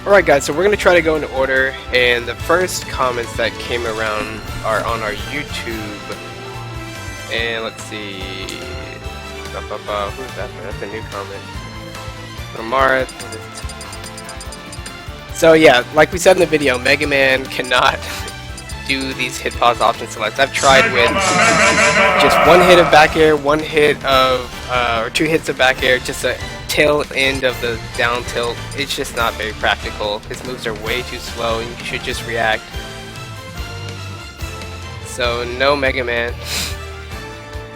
Alright guys, so we're going to try to go in order, and the first comments that came around are on our YouTube. And let's see... Who's that? That's a new comment. Amara. So yeah, like we said in the video, Mega Man cannot do these hit pause option selects. I've tried with just one hit of back air, one hit of, or two hits of back air, just a tail end of the down tilt. It's just not very practical. His moves are way too slow and you should just react. So no Mega Man.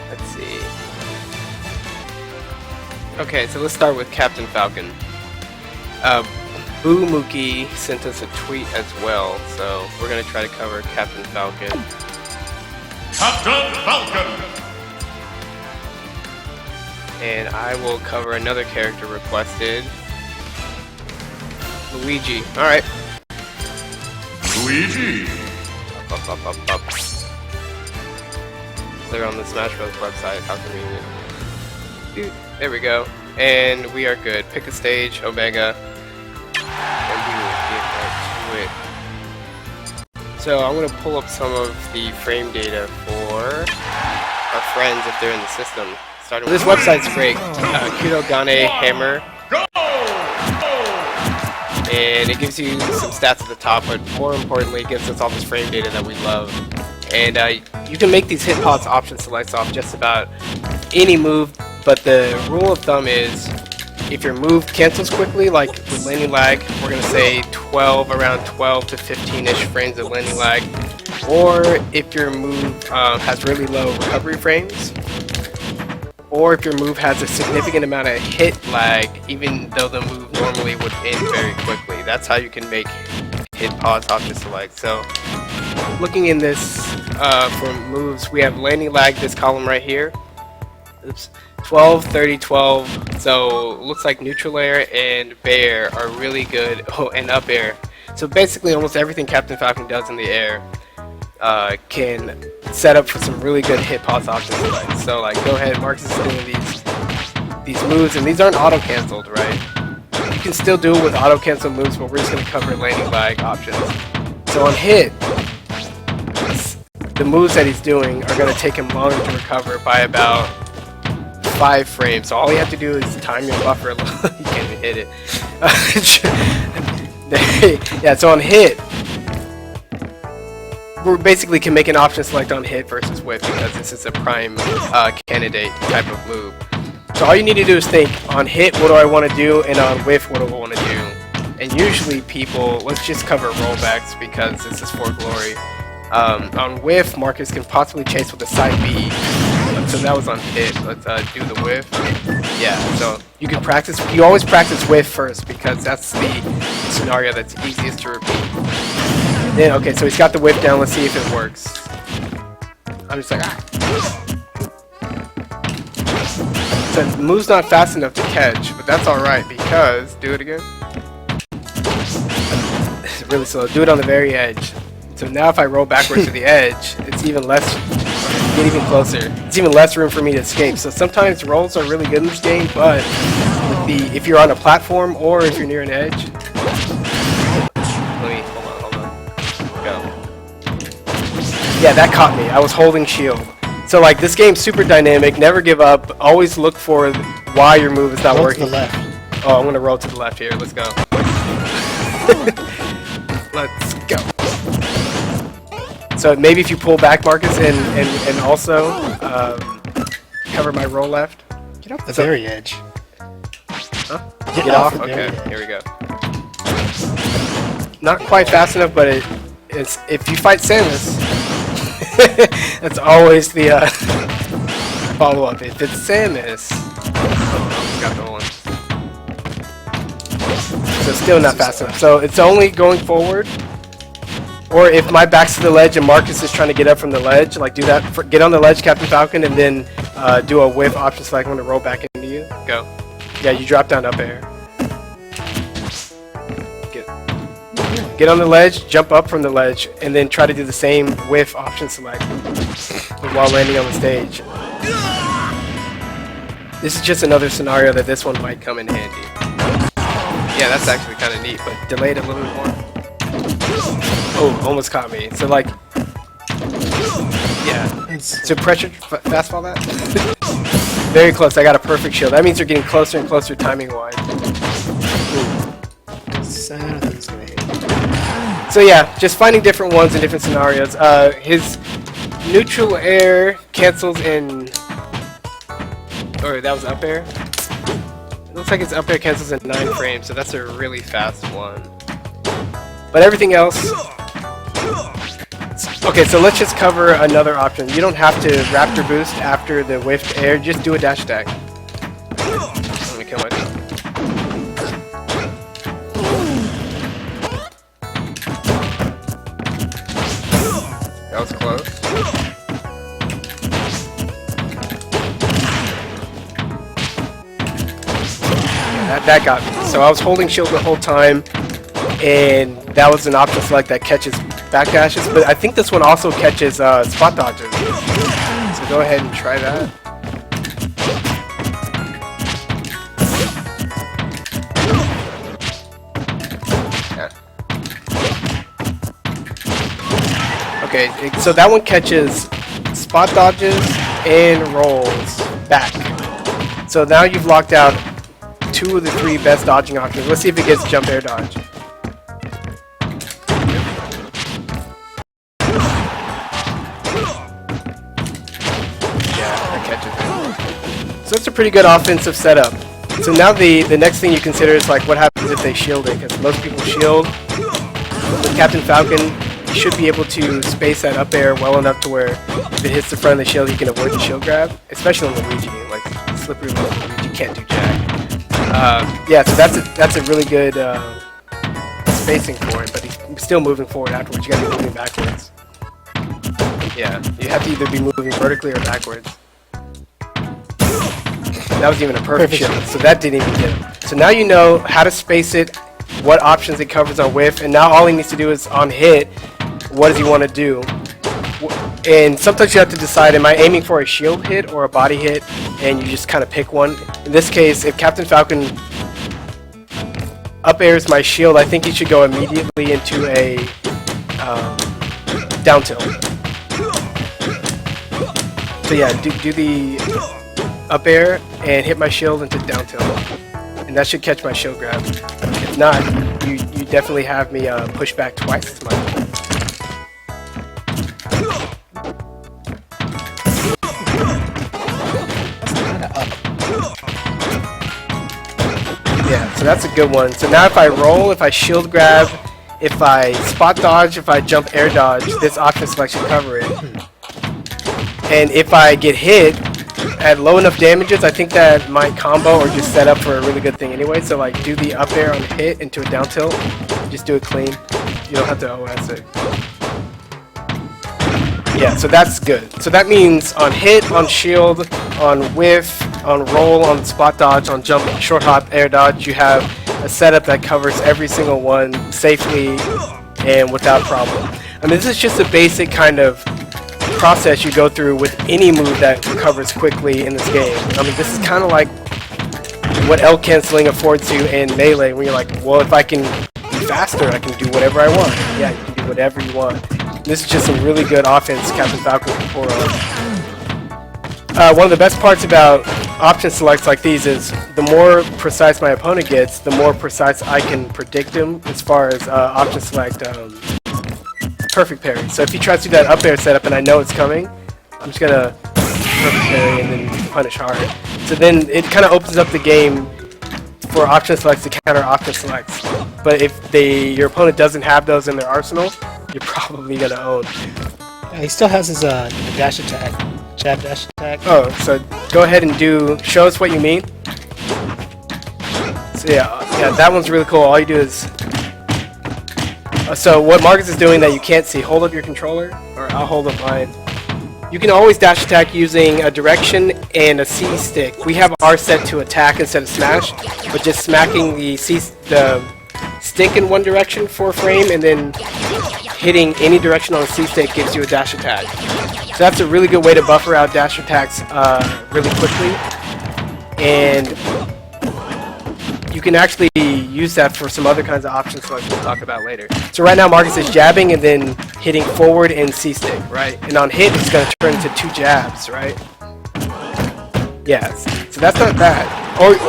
Let's see. Okay, so let's start with Captain Falcon. Boo Mookie sent us a tweet as well, so we're gonna try to cover Captain Falcon. Captain Falcon! And I will cover another character requested. Luigi. Alright. Luigi! Up. They're on the Smash Bros. Website. How convenient. Dude, there we go. And we are good. Pick a stage, Omega. And we will get right to it. So I'm going to pull up some of the frame data for our friends if they're in the system. Starting with this website's great. Kudogane Hammer. And it gives you some stats at the top, but more importantly, it gives us all this frame data that we love. And you can make these hit pause option selects off just about any move, but the rule of thumb is if your move cancels quickly, like with landing lag, we're going to say around 12 to 15-ish frames of landing lag, or if your move has really low recovery frames, or if your move has a significant amount of hit lag, even though the move normally would end very quickly. That's how you can make hit pause option select. So looking in this for moves, we have landing lag, this column right here. Oops. 12, 30, 12. So looks like neutral air and bair are really good. Oh, and up air. So basically almost everything Captain Falcon does in the air can set up for some really good hit pause options. Right? So like go ahead, Marcus is doing these moves, and these aren't auto canceled, right? You can still do it with auto cancel moves, but we're just going to cover landing lag options. So on hit, the moves that he's doing are going to take him longer to recover by about 5 frames. So all you have to do is time your buffer. You can't even hit it. Yeah, so on hit, we basically can make an option select on hit versus whiff because this is a prime candidate type of move. So all you need to do is think, on hit, what do I want to do, and on whiff, what do I want to do? And usually people, let's just cover rollbacks because this is for glory. On whiff, Marcus can possibly chase with a side B. So that was on hit. Let's do the whiff. Yeah, so you can practice, you always practice whiff first because that's the scenario that's easiest to repeat. Then, okay, so he's got the whiff down, let's see if it works. I'm just like, So the move's not fast enough to catch, but that's alright because, do it again. It's really slow, do it on the very edge. So now if I roll backwards to the edge, it's even less, get even closer. It's even less room for me to escape. So sometimes rolls are really good in this game, but with if you're on a platform or if you're near an edge. Hold on. Go. Yeah, that caught me. I was holding shield. So like this game's super dynamic, never give up, always look for why your move is not working. To the left. Oh, I'm gonna roll to the left here. Let's go. Let's go. So maybe if you pull back, Marcus, and also cover my roll left. Get off the very edge. Huh? Get off? the Okay, very edge. here we go. Not quite fast enough, but it's if you fight Samus, that's always the follow-up. If it's Samus, got the one. So still not fast enough. So it's only going forward. Or if my back's to the ledge and Marcus is trying to get up from the ledge, like do that, get on the ledge, Captain Falcon, and then do a whiff option select when to roll back into you. Go. Yeah, you drop down up air. Get on the ledge, jump up from the ledge, and then try to do the same whiff option select while landing on the stage. This is just another scenario that this one might come in handy. Yeah, that's actually kind of neat, but delayed a little bit more. Oh, almost caught me. So like, yeah. So pressure fastball that. Very close. I got a perfect shield. That means you're getting closer and closer timing wise. So yeah, just finding different ones in different scenarios. His neutral air cancels in, or that was up air. It looks like his up air cancels in 9 frames, so that's a really fast one. But everything else. Okay, so let's just cover another option. You don't have to raptor boost after the whiffed air. Just do a dash attack. Let me kill myself. That was close. Yeah, that got me. So I was holding shield the whole time, and that was an option select that catches backdashes, but I think this one also catches spot dodges. So go ahead and try that. Yeah. Okay, so that one catches spot dodges and rolls back. So now you've locked out 2 of the 3 best dodging options. Let's see if it gets jump air dodge. So it's a pretty good offensive setup. So now the next thing you consider is like what happens if they shield it, because most people shield. With Captain Falcon, you should be able to space that up air well enough to where if it hits the front of the shield, you can avoid the shield grab, especially on Luigi. Like slippery Luigi can't do jack. Yeah, so that's a really good spacing for it, but he's still moving forward afterwards. You gotta be moving backwards. Yeah, you have to either be moving vertically or backwards. That was even a perfect shield, so that didn't even get him. So now you know how to space it, what options it covers on whiff, and now all he needs to do is on hit, what does he want to do? And sometimes you have to decide, am I aiming for a shield hit or a body hit, and you just kind of pick one. In this case, if Captain Falcon up airs my shield, I think he should go immediately into a down tilt. So yeah, do the up air and hit my shield into down tilt, and that should catch my shield grab. If not, you definitely have me push back twice as much. Yeah, so that's a good one. So now if I roll, if I shield grab, if I spot dodge, if I jump air dodge, this option select should cover it. And if I get hit at low enough damages, I think that might combo or just set up for a really good thing anyway. So like do the up air on hit into a down tilt, just do it clean. You don't have to OS it. Yeah, so that's good. So that means on hit, on shield, on whiff, on roll, on spot dodge, on jump, short hop, air dodge, you have a setup that covers every single one safely and without problem. I mean, this is just a basic kind of process you go through with any move that recovers quickly in this game. I mean, this is kind of like what L canceling affords you in Melee, when you're like, well, if I can be faster, I can do whatever I want. Yeah, you can do whatever you want. This is just some really good offense Captain Falcon can pour on. One of the best parts about option selects like these is the more precise my opponent gets, the more precise I can predict him as far as option select perfect parry. So if he tries to do that up air setup and I know it's coming, I'm just gonna perfect parry and then punish hard. So then it kind of opens up the game for option selects to counter option selects. But if your opponent doesn't have those in their arsenal, you're probably gonna own. Yeah, he still has his dash attack, jab dash attack. Oh, so go ahead and show us what you mean. So yeah, that one's really cool. All you do is so what Marcus is doing that you can't see, hold up your controller, or I'll hold up mine. You can always dash attack using a direction and a C stick. We have R set to attack instead of smash, but just smacking the stick in one direction for a frame and then hitting any direction on the C stick gives you a dash attack. So that's a really good way to buffer out dash attacks really quickly. And you can actually use that for some other kinds of options like we'll talk about later. So right now Marcus is jabbing and then hitting forward and C-stick, right? And on hit it's going to turn into 2 jabs, right? Yes. So that's not bad.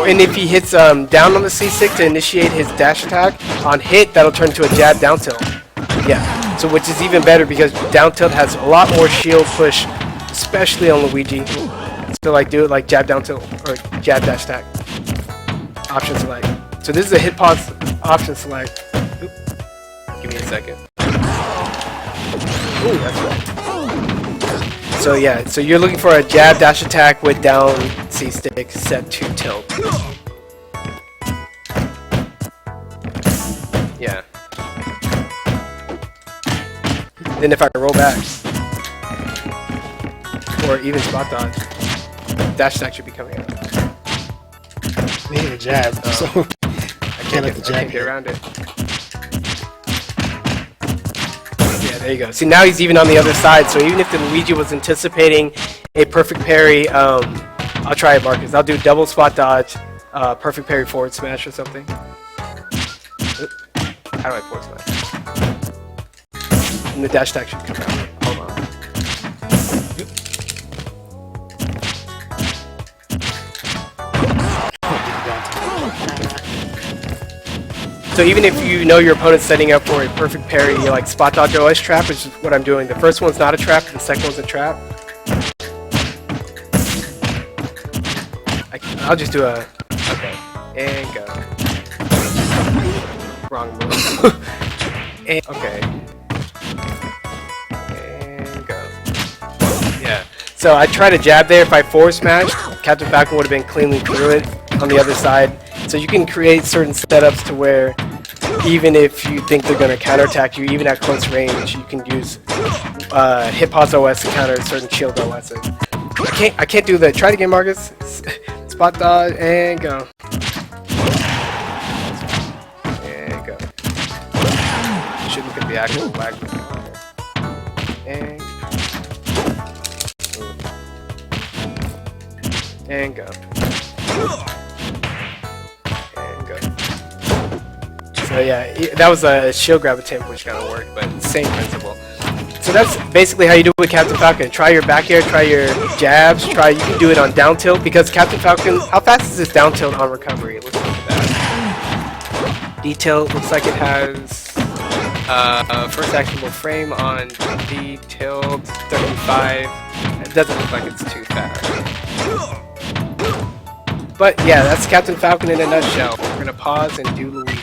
And if he hits down on the C-stick to initiate his dash attack, on hit that'll turn to a jab down tilt. Yeah. So which is even better because down tilt has a lot more shield push, especially on Luigi. So like do it like jab down tilt or jab dash attack. Option select. So this is a hit pause option select. Oop. Give me a second. Ooh, that's right. So yeah, so you're looking for a jab dash attack with down C stick set to tilt. Yeah. Then if I roll back, or even spot dodge, dash attack should be coming out. We need a jab, so I can't let the jab get around it. Yeah, there you go. See, now he's even on the other side, so even if the Luigi was anticipating a perfect parry, I'll try it, Marcus. I'll do double spot dodge, perfect parry forward smash or something. Oop. How do I forward smash? And the dash attack should come out. Hold on. So even if you know your opponent's setting up for a perfect parry, like spot dodge OS trap, which is what I'm doing. The first one's not a trap, the second one's a trap. I'll just do a... Okay. And go. Wrong move. And, okay. And go. Yeah. So I tried to jab there. If I forward smashed, Captain Falcon would have been cleanly through it on the other side. So you can create certain setups to where even if you think they're going to counterattack you, even at close range, you can use hit pause OS to counter certain shield OS. I can't do that. Try it again, Marcus. Spot dodge and go. And go. You should look at the actual lag. And go. So yeah, that was a shield grab attempt which kind of worked, but same principle. So that's basically how you do it with Captain Falcon. Try your back air, try your jabs, you can do it on down tilt, because Captain Falcon, how fast is this down tilt on recovery? Let's look at that. Detail looks like it has first actionable frame on D tilt 35. It doesn't look like it's too fast. But yeah, that's Captain Falcon in a nutshell. We're gonna pause and do Luigi.